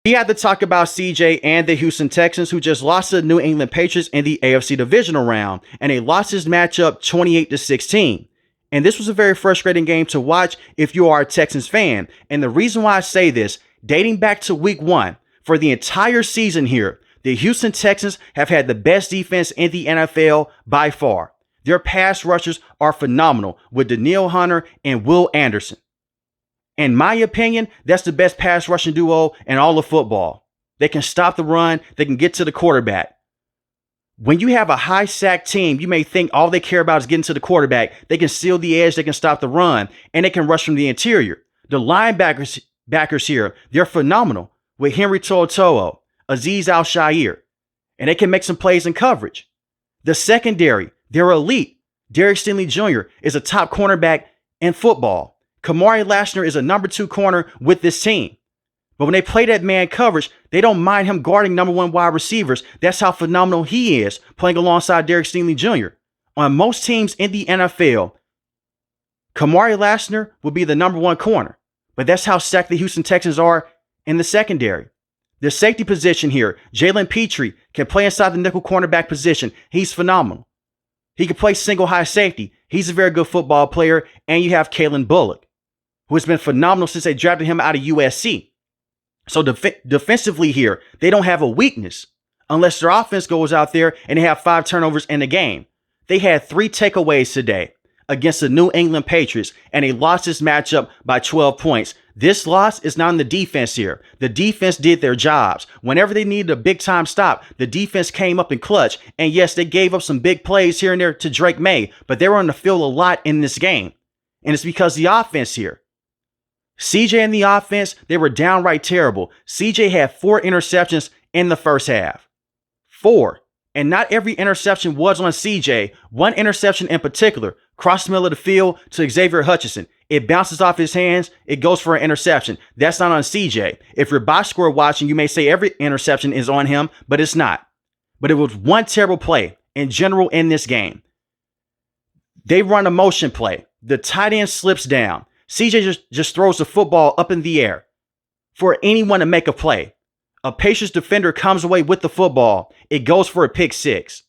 We had to talk about CJ and the Houston Texans, who just lost to the New England Patriots in the AFC divisional round, and they lost this matchup 28-16. And this was a very frustrating game to watch if you are a Texans fan. And the reason why I say this, dating back to week 1, for the entire season here, the Houston Texans have had the best defense in the NFL by far. Their pass rushers are phenomenal with Danielle Hunter and Will Anderson. In my opinion, that's the best pass rushing duo in all of football. They can stop the run. They can get to the quarterback. When you have a high sack team, you may think all they care about is getting to the quarterback. They can seal the edge. They can stop the run, and they can rush from the interior. The linebackers here, they're phenomenal with Henry To'oTo'o, Azeez Al-Shaair, and they can make some plays in coverage. The secondary, they're elite. Derek Stingley Jr. is a top cornerback in football. Kamari Lassner is a number 2 corner with this team. But when they play that man coverage, they don't mind him guarding number 1 wide receivers. That's how phenomenal he is playing alongside Derek Stingley Jr. On most teams in the NFL, Kamari Lassner will be the number 1 corner. But that's how stacked the Houston Texans are in the secondary. The safety position here, Jalen Petrie can play inside the nickel cornerback position. He's phenomenal. He can play single high safety. He's a very good football player. And you have Kalen Bullock, who has been phenomenal since they drafted him out of USC. So defensively here, they don't have a weakness unless their offense goes out there and they have 5 turnovers in the game. They had 3 takeaways today against the New England Patriots, and they lost this matchup by 12 points. This loss is not on the defense here. The defense did their jobs. Whenever they needed a big-time stop, the defense came up in clutch. And yes, they gave up some big plays here and there to Drake May, but they were on the field a lot in this game. And it's because the offense here. CJ and the offense, they were downright terrible. CJ had 4 interceptions in the first half. 4. And not every interception was on CJ. One interception in particular, crossed the middle of the field to Xavier Hutchinson. It bounces off his hands. It goes for an interception. That's not on CJ. If you're box score watching, you may say every interception is on him, but it's not. But it was one terrible play in general in this game. They run a motion play. The tight end slips down. CJ just throws the football up in the air for anyone to make a play. A Patriots defender comes away with the football. It goes for a pick 6.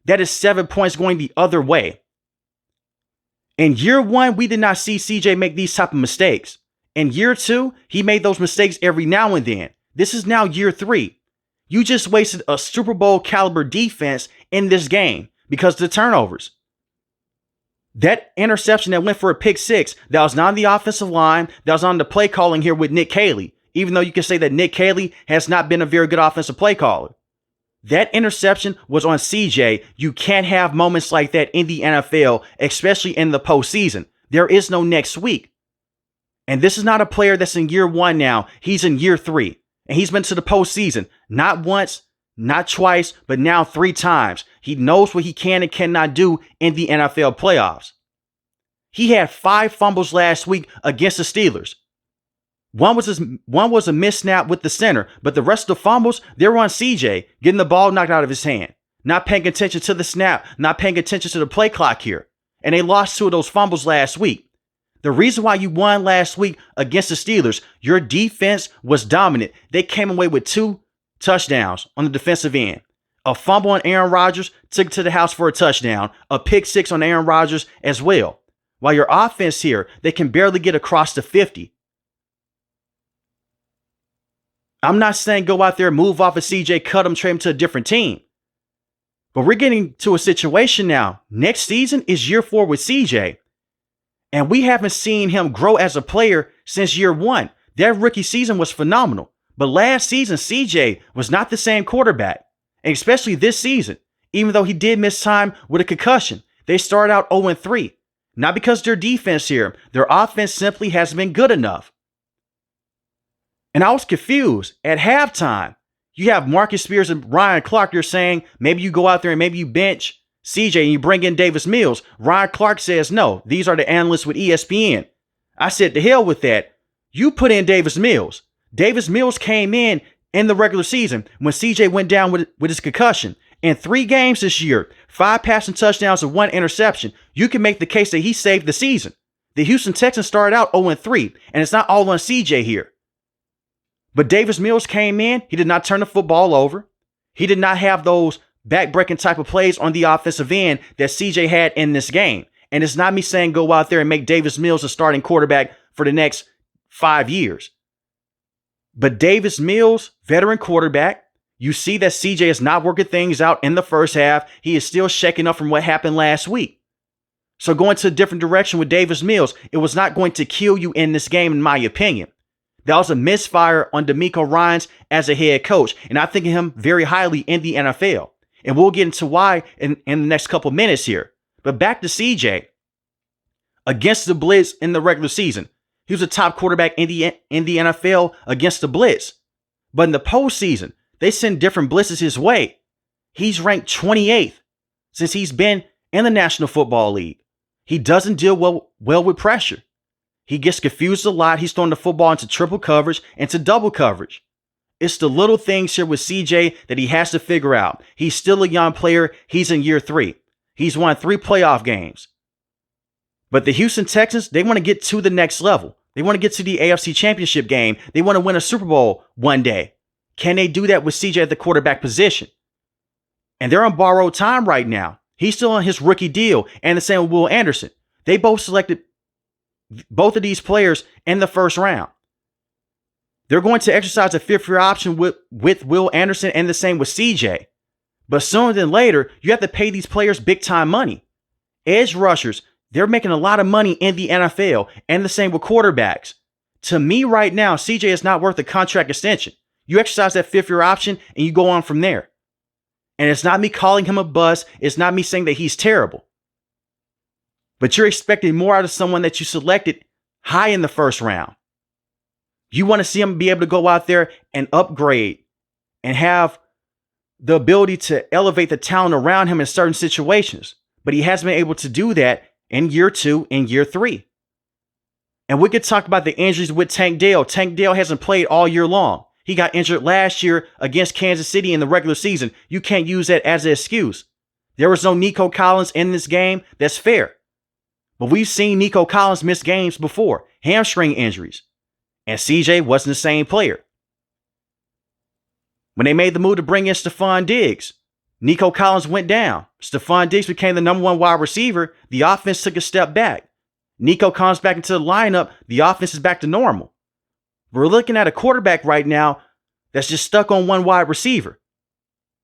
That is 7 points going the other way. In year 1, we did not see CJ make these type of mistakes. In year 2, he made those mistakes every now and then. This is now year 3. You just wasted a Super Bowl caliber defense in this game because of the turnovers. That interception that went for a pick 6, that was not on the offensive line. That was on the play calling here with Nick Caley. Even though you can say that Nick Caley has not been a very good offensive play caller. That interception was on CJ. You can't have moments like that in the NFL, especially in the postseason. There is no next week. And this is not a player that's in year 1 now. He's in year 3. And he's been to the postseason. Not once, not twice, but now 3 times. He knows what he can and cannot do in the NFL playoffs. He had 5 fumbles last week against the Steelers. One was a missed snap with the center, but the rest of the fumbles, they were on CJ, getting the ball knocked out of his hand. Not paying attention to the snap, not paying attention to the play clock here. And they lost 2 of those fumbles last week. The reason why you won last week against the Steelers, your defense was dominant. They came away with 2 touchdowns on the defensive end. A fumble on Aaron Rodgers, took it to the house for a touchdown. A pick 6 on Aaron Rodgers as well. While your offense here, they can barely get across the 50. I'm not saying go out there, move off of CJ, cut him, trade him to a different team. But we're getting to a situation now. Next season is year 4 with CJ. And we haven't seen him grow as a player since year 1. That rookie season was phenomenal. But last season, CJ was not the same quarterback. And especially this season, even though he did miss time with a concussion. They started out 0-3. Not because their defense here. Their offense simply hasn't been good enough. And I was confused. At halftime, you have Marcus Spears and Ryan Clark. You're saying maybe you go out there and maybe you bench CJ and you bring in Davis Mills. Ryan Clark says, no, these are the analysts with ESPN. I said, to hell with that. You put in Davis Mills. Davis Mills came in the regular season when CJ went down with his concussion. In 3 games this year, 5 passing touchdowns and 1 interception. You can make the case that he saved the season. The Houston Texans started out 0-3, and it's not all on CJ here. But Davis Mills came in. He did not turn the football over. He did not have those back-breaking type of plays on the offensive end that CJ had in this game. And it's not me saying go out there and make Davis Mills a starting quarterback for the next 5 years. But Davis Mills, veteran quarterback, you see that CJ is not working things out in the first half. He is still shaking up from what happened last week. So going to a different direction with Davis Mills, it was not going to kill you in this game, in my opinion. That was a misfire on DeMeco Ryans as a head coach. And I think of him very highly in the NFL. And we'll get into why in the next couple minutes here. But back to CJ. Against the blitz in the regular season, he was a top quarterback in the NFL against the blitz. But in the postseason, they send different blitzes his way. He's ranked 28th since he's been in the National Football League. He doesn't deal well with pressure. He gets confused a lot. He's throwing the football into triple coverage, into double coverage. It's the little things here with CJ that he has to figure out. He's still a young player. He's in year 3. He's won 3 playoff games. But the Houston Texans, they want to get to the next level. They want to get to the AFC Championship game. They want to win a Super Bowl one day. Can they do that with CJ at the quarterback position? And they're on borrowed time right now. He's still on his rookie deal, and the same with Will Anderson. They both selected both of these players in the first round. They're going to exercise a fifth-year option with Will Anderson, and the same with CJ. But sooner than later, you have to pay these players big-time money. Edge rushers, they're making a lot of money in the NFL, and the same with quarterbacks. To me right now, CJ is not worth a contract extension. You exercise that fifth-year option, and you go on from there. And it's not me calling him a bust. It's not me saying that he's terrible. But you're expecting more out of someone that you selected high in the first round. You want to see him be able to go out there and upgrade and have the ability to elevate the talent around him in certain situations. But he hasn't been able to do that in year 2 and year 3. And we could talk about the injuries with Tank Dell. Tank Dell hasn't played all year long. He got injured last year against Kansas City in the regular season. You can't use that as an excuse. There was no Nico Collins in this game. That's fair. But we've seen Nico Collins miss games before. Hamstring injuries. And CJ wasn't the same player. When they made the move to bring in Stephon Diggs, Nico Collins went down. Stephon Diggs became the number 1 wide receiver. The offense took a step back. Nico comes back into the lineup. The offense is back to normal. We're looking at a quarterback right now that's just stuck on 1 wide receiver.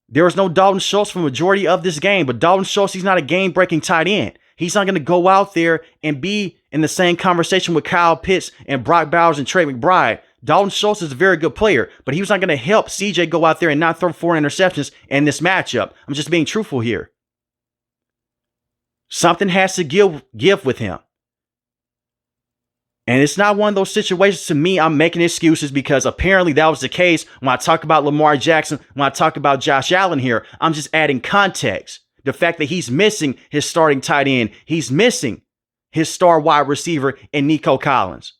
There was no Dalton Schultz for the majority of this game, but Dalton Schultz, he's not a game-breaking tight end. He's not going to go out there and be in the same conversation with Kyle Pitts and Brock Bowers and Trey McBride. Dalton Schultz is a very good player, but he was not going to help CJ go out there and not throw 4 interceptions in this matchup. I'm just being truthful here. Something has to give with him. And it's not one of those situations, to me, I'm making excuses because apparently that was the case when I talk about Lamar Jackson, when I talk about Josh Allen here. I'm just adding context. The fact that he's missing his starting tight end, he's missing his star wide receiver in Nico Collins.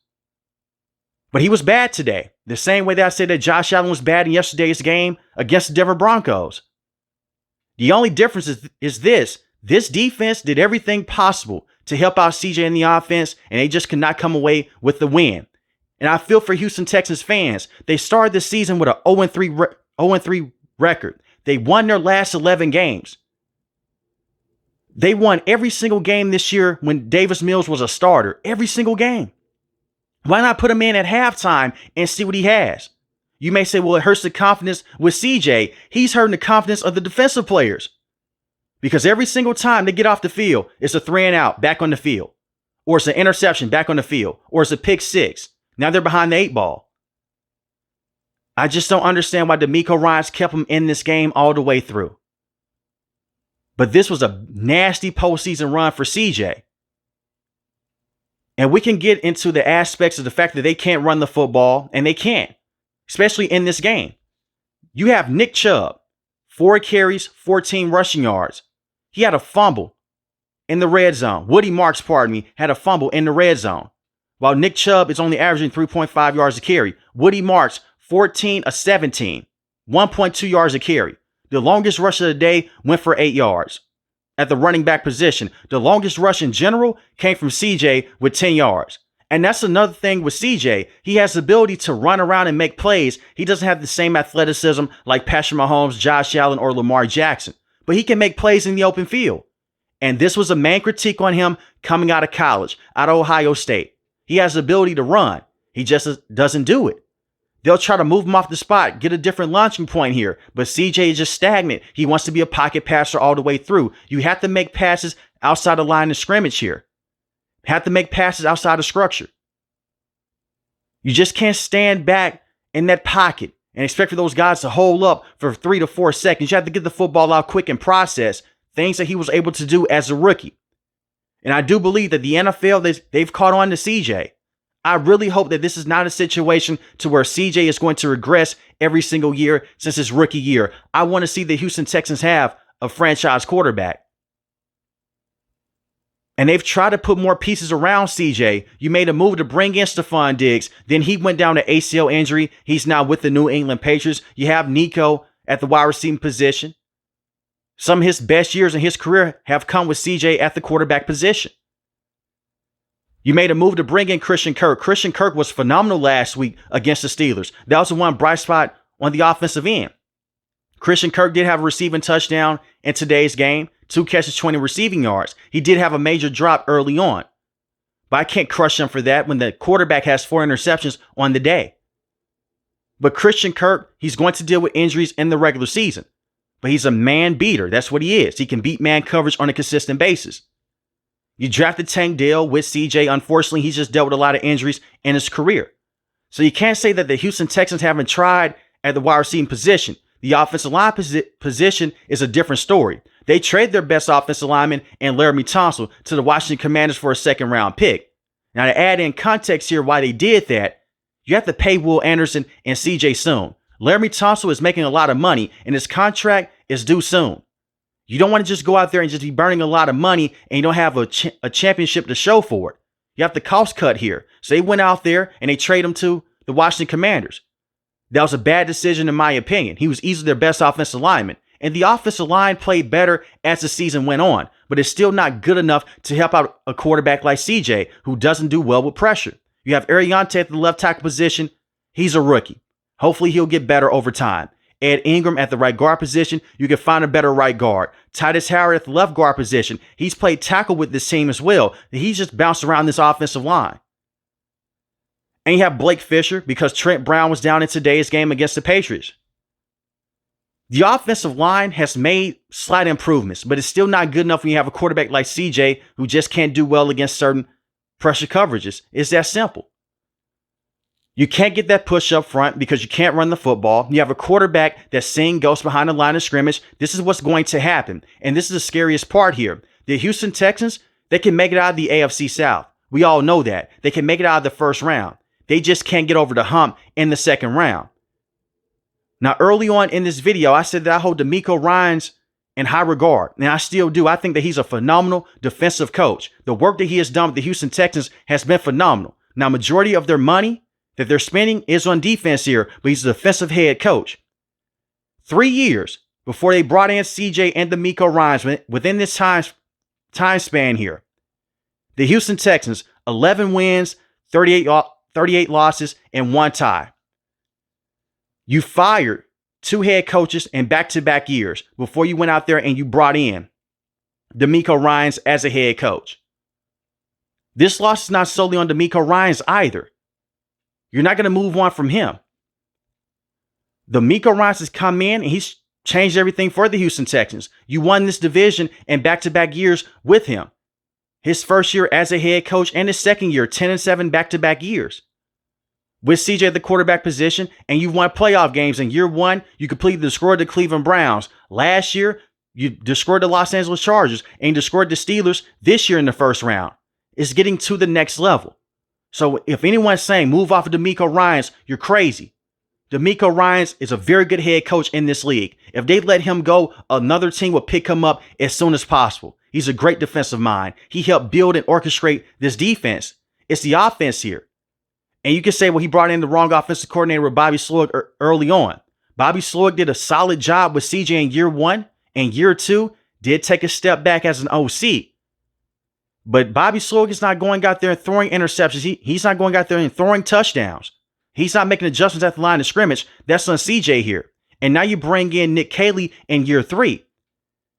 But he was bad today. The same way that I said that Josh Allen was bad in yesterday's game against the Denver Broncos. The only difference is this. This defense did everything possible to help out CJ in the offense, and they just could not come away with the win. And I feel for Houston Texans fans. They started the season with an 0-3 record. They won their last 11 games. They won every single game this year when Davis Mills was a starter. Every single game. Why not put him in at halftime and see what he has? You may say, well, it hurts the confidence with CJ. He's hurting the confidence of the defensive players. Because every single time they get off the field, it's a 3 and out back on the field. Or it's an interception back on the field. Or it's a pick 6. Now they're behind the 8 ball. I just don't understand why DeMeco Ryans kept him in this game all the way through. But this was a nasty postseason run for CJ. And we can get into the aspects of the fact that they can't run the football, and they can't, especially in this game. You have Nick Chubb, 4 carries, 14 rushing yards. He had a fumble in the red zone. Woody Marks, had a fumble in the red zone. While Nick Chubb is only averaging 3.5 yards a carry. Woody Marks, 14 of 17, 1.2 yards a carry. The longest rush of the day went for 8 yards. At the running back position, the longest rush in general came from CJ with 10 yards. And that's another thing with CJ. He has the ability to run around and make plays. He doesn't have the same athleticism like Patrick Mahomes, Josh Allen, or Lamar Jackson, but he can make plays in the open field. And this was a main critique on him coming out of college, out of Ohio State. He has the ability to run. He just doesn't do it. They'll try to move him off the spot, get a different launching point here, but CJ is just stagnant. He wants to be a pocket passer all the way through. You have to make passes outside the line of scrimmage here. You have to make passes outside of structure. You just can't stand back in that pocket and expect for those guys to hold up for 3 to 4 seconds. You have to get the football out quick and process, things that he was able to do as a rookie. And I do believe that the NFL, they've caught on to CJ. I really hope that this is not a situation to where CJ is going to regress every single year since his rookie year. I want to see the Houston Texans have a franchise quarterback. And they've tried to put more pieces around CJ. You made a move to bring in Stephon Diggs. Then he went down to ACL injury. He's now with the New England Patriots. You have Nico at the wide receiving position. Some of his best years in his career have come with CJ at the quarterback position. You made a move to bring in Christian Kirk. Christian Kirk was phenomenal last week against the Steelers. That was the one bright spot on the offensive end. Christian Kirk did have a receiving touchdown in today's game. 2 catches, 20 receiving yards. He did have a major drop early on. But I can't crush him for that when the quarterback has 4 interceptions on the day. But Christian Kirk, he's going to deal with injuries in the regular season. But he's a man beater. That's what he is. He can beat man coverage on a consistent basis. You drafted Tank Dell with CJ. Unfortunately, he's just dealt with a lot of injuries in his career. So you can't say that the Houston Texans haven't tried at the wide receiving position. The offensive line position is a different story. They traded their best offensive lineman and Laramie Tunsil to the Washington Commanders for a 2nd-round pick. Now, to add in context here why they did that, you have to pay Will Anderson and CJ soon. Laramie Tunsil is making a lot of money, and his contract is due soon. You don't want to just go out there and just be burning a lot of money and you don't have a championship to show for it. You have to cost cut here. So they went out there and they traded him to the Washington Commanders. That was a bad decision in my opinion. He was easily their best offensive lineman. And the offensive line played better as the season went on, but it's still not good enough to help out a quarterback like CJ, who doesn't do well with pressure. You have Ariante at the left tackle position. He's a rookie. Hopefully he'll get better over time. Ed Ingram at the right guard position. You can find a better right guard. Titus Howard at the left guard position. He's played tackle with this team as well. He's just bounced around this offensive line. And you have Blake Fisher because Trent Brown was down in today's game against the Patriots. The offensive line has made slight improvements, but it's still not good enough when you have a quarterback like CJ who just can't do well against certain pressure coverages. It's that simple. You can't get that push up front because you can't run the football. You have a quarterback that's seeing ghosts behind the line of scrimmage. This is what's going to happen. And this is the scariest part here. The Houston Texans, they can make it out of the AFC South. We all know that. They can make it out of the first round. They just can't get over the hump in the second round. Now, early on in this video, I said that I hold D'Amico Ryans in high regard, and I still do. I think that he's a phenomenal defensive coach. The work that he has done with the Houston Texans has been phenomenal. Now, majority of their money that they're spending is on defense here, but he's a defensive head coach. 3 years before they brought in CJ and D'Amico Ryans, within this time span here, the Houston Texans, 11 wins, 38 losses, and 1 tie. You fired 2 head coaches in back-to-back years before you went out there and you brought in D'Amico Ryans as a head coach. This loss is not solely on D'Amico Ryans either. You're not going to move on from him. D'Amico Ryans has come in and he's changed everything for the Houston Texans. You won this division in back-to-back years with him. His first year as a head coach and his second year, 10-7 back-to-back years. With CJ at the quarterback position, and you won playoff games. In year 1, you completely destroyed the Cleveland Browns. Last year, you destroyed the Los Angeles Chargers and destroyed the Steelers this year in the first round. It's getting to the next level. So if anyone's saying move off of D'Amico Ryans, you're crazy. D'Amico Ryans is a very good head coach in this league. If they let him go, another team will pick him up as soon as possible. He's a great defensive mind. He helped build and orchestrate this defense. It's the offense here. And you can say, well, he brought in the wrong offensive coordinator with Bobby Slowick early on. Bobby Slowick did a solid job with CJ in year 1, and year 2 did take a step back as an OC. But Bobby Slowick is not going out there and throwing interceptions. He's not going out there and throwing touchdowns. He's not making adjustments at the line of scrimmage. That's on CJ here. And now you bring in Nick Caley in year 3.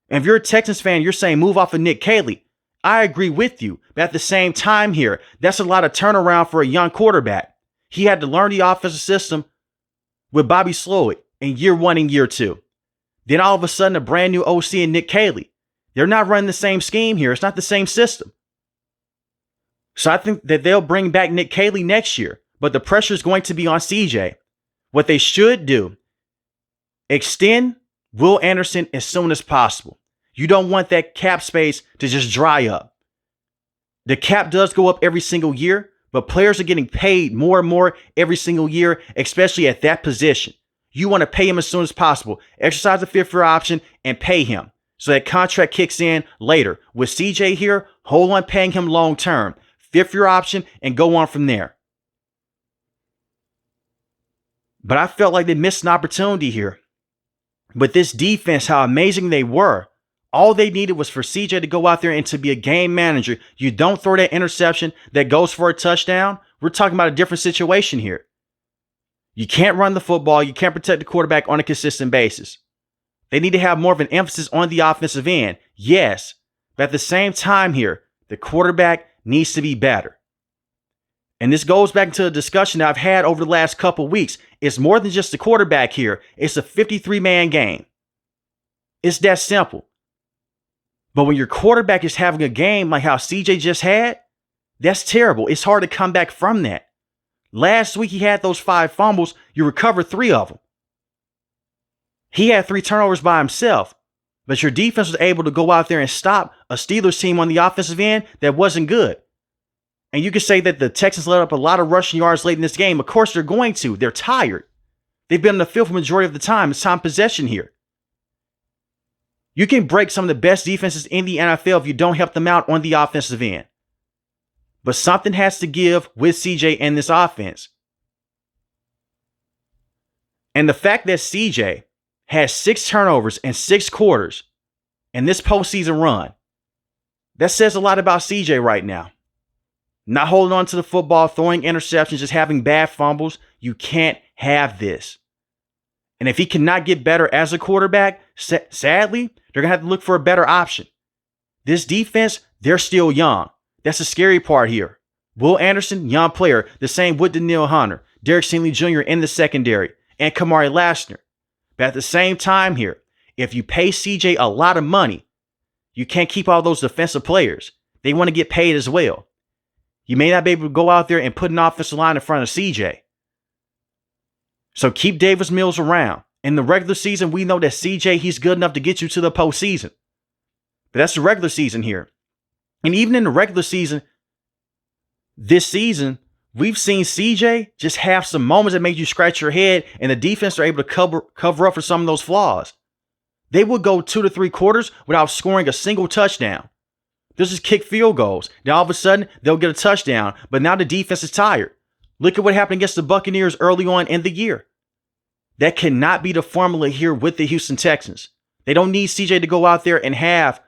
And if you're a Texans fan, you're saying move off of Nick Caley. I agree with you. But at the same time here, that's a lot of turnaround for a young quarterback. He had to learn the offensive system with Bobby Slowick in year 1 and year 2. Then all of a sudden, a brand new OC and Nick Caley. They're not running the same scheme here. It's not the same system. So I think that they'll bring back Nick Caley next year, but the pressure is going to be on CJ. What they should do, extend Will Anderson as soon as possible. You don't want that cap space to just dry up. The cap does go up every single year, but players are getting paid more and more every single year, especially at that position. You want to pay him as soon as possible. Exercise the 5th-year option and pay him so that contract kicks in later. With CJ here, hold on paying him long term. 5th-year option and go on from there. But I felt like they missed an opportunity here. With this defense, how amazing they were. All they needed was for CJ to go out there and to be a game manager. You don't throw that interception that goes for a touchdown. We're talking about a different situation here. You can't run the football. You can't protect the quarterback on a consistent basis. They need to have more of an emphasis on the offensive end. Yes, but at the same time here, the quarterback needs to be better. And this goes back to a discussion that I've had over the last couple weeks. It's more than just the quarterback here. It's a 53-man game. It's that simple. But when your quarterback is having a game like how CJ just had, that's terrible. It's hard to come back from that. Last week he had those 5 fumbles. You recovered 3 of them. He had 3 turnovers by himself. But your defense was able to go out there and stop a Steelers team on the offensive end that wasn't good. And you could say that the Texans let up a lot of rushing yards late in this game. Of course they're going to. They're tired. They've been on the field for the majority of the time. It's time possession here. You can break some of the best defenses in the NFL if you don't help them out on the offensive end. But something has to give with CJ and this offense. And the fact that CJ has 6 turnovers in 6 quarters in this postseason run, that says a lot about CJ right now. Not holding on to the football, throwing interceptions, just having bad fumbles. You can't have this. And if he cannot get better as a quarterback, sadly, they're going to have to look for a better option. This defense, they're still young. That's the scary part here. Will Anderson, young player, the same with Daniil Hunter, Derek Stingley Jr. in the secondary, and Kamari Lassner. But at the same time here, if you pay CJ a lot of money, you can't keep all those defensive players. They want to get paid as well. You may not be able to go out there and put an offensive line in front of CJ. So keep Davis Mills around. In the regular season, we know that CJ, he's good enough to get you to the postseason. But that's the regular season here. And even in the regular season, this season, we've seen CJ just have some moments that make you scratch your head, and the defense are able to cover up for some of those flaws. They would go 2 to 3 quarters without scoring a single touchdown. They'll just kick field goals. Then all of a sudden, they'll get a touchdown. But now the defense is tired. Look at what happened against the Buccaneers early on in the year. That cannot be the formula here with the Houston Texans. They don't need CJ to go out there and have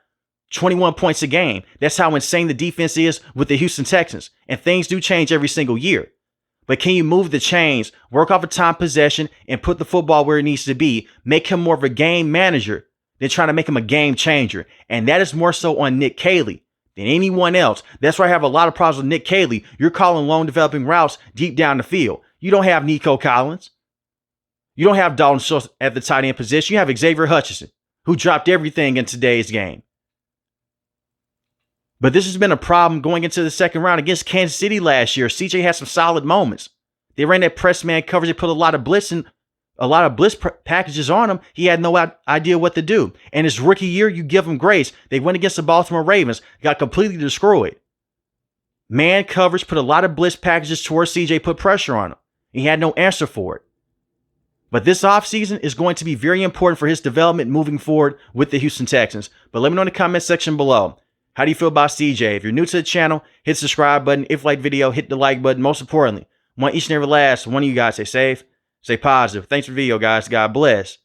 21 points a game. That's how insane the defense is with the Houston Texans. And things do change every single year. But can you move the chains, work off of time possession, and put the football where it needs to be? Make him more of a game manager than trying to make him a game changer. And that is more so on Nick Caley than anyone else. That's why I have a lot of problems with Nick Caley. You're calling lone developing routes deep down the field. You don't have Nico Collins. You don't have Dalton Schultz at the tight end position. You have Xavier Hutchinson, who dropped everything in today's game. But this has been a problem going into the second round against Kansas City last year. CJ had some solid moments. They ran that press man coverage. They put a lot of blitz packages on him. He had no idea what to do. And his rookie year, you give him grace. They went against the Baltimore Ravens, got completely destroyed. Man coverage, put a lot of blitz packages towards CJ, put pressure on him. He had no answer for it. But this offseason is going to be very important for his development moving forward with the Houston Texans. But let me know in the comment section below. How do you feel about CJ? If you're new to the channel, hit the subscribe button. If you like the video, hit the like button. Most importantly, I want each and every last one of you guys to stay safe, stay positive. Thanks for the video, guys. God bless.